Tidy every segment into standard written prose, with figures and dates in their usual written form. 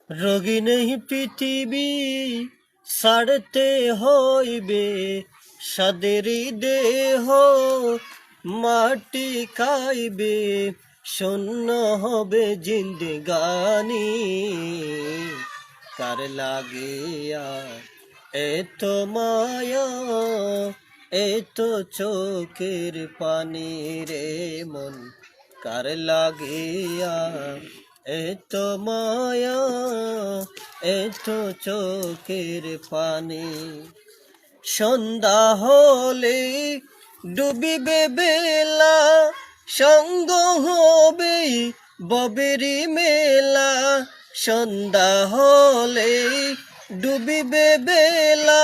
রোগী নেই পৃথিবী ছাড়তে হইবে, সাদেরই দেহ মাটি খাইবে, শূন্য হবে জিন্দেগানি। কার লাগিয়া এত মায়া, এত চোখের পানি রে মন, কার লাগিয়া এত মায়া, এত চোখের পানি। সন্ধ্যা হলে ডুবিবে বেলা, সঙ্গ হবে ববেরি মেলা। সন্ধ্যা হলে ডুবিবে বেলা,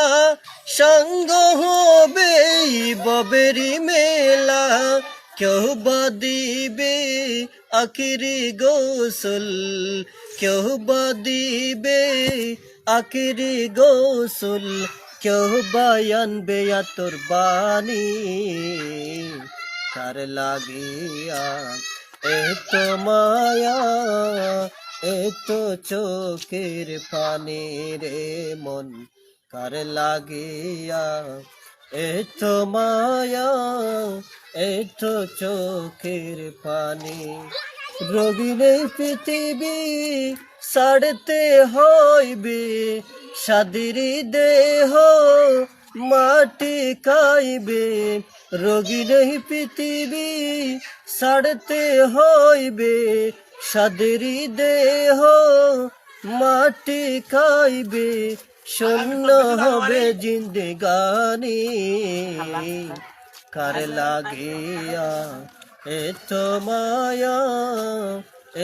সঙ্গ হবে ববেরি মেলা। কেউ বা দিবে আখিরি গোসল, কেউ বা দিবে আখিরি গোসল, কেউ বা আনবে আতর বাণী। কার লাগিয়া এত মায়া, এত চোখের পানি রে মন, কার লাগিয়া এত মায়া, এত চোখের পানি। রোগী নেই পৃথিবী ছাড়তে হইবে, সাদেরই দেহ মাটি খাইবে। রোগী নেই পৃথিবী ছাড়তে হইবে, সাদেরই দেহ মাটি খাইবে, শূন্য হবে জিন্দেগানি। কার লাগিয়া এত মায়া,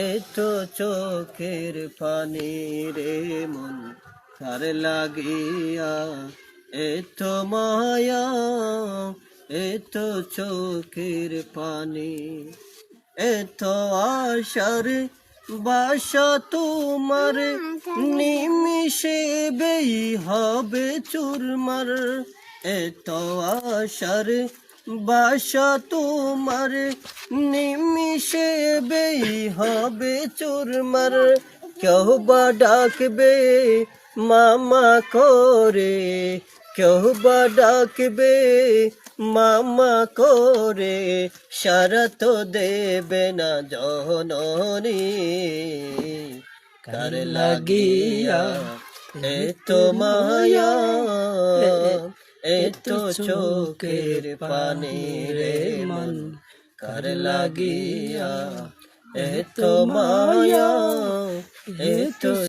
এত চোখের পানি রে মন, কার লাগিয়া এত মায়া, এত চোখের পানি। এত আশার বাসা তোমার, নিমিষে বেই হবে চুরমার। এত আশার বাসা তোমার, নিমিষে বেই হবে চুরমার। কেউ বা ডাকবে মামা করে, কেউ বা ডাকবে মামা করে, সারা তো দেবে না জননী। কার লাগিয়া এত মায়া, এত চোখের পানি রে মন, কার লাগিয়া এত মায়া, এত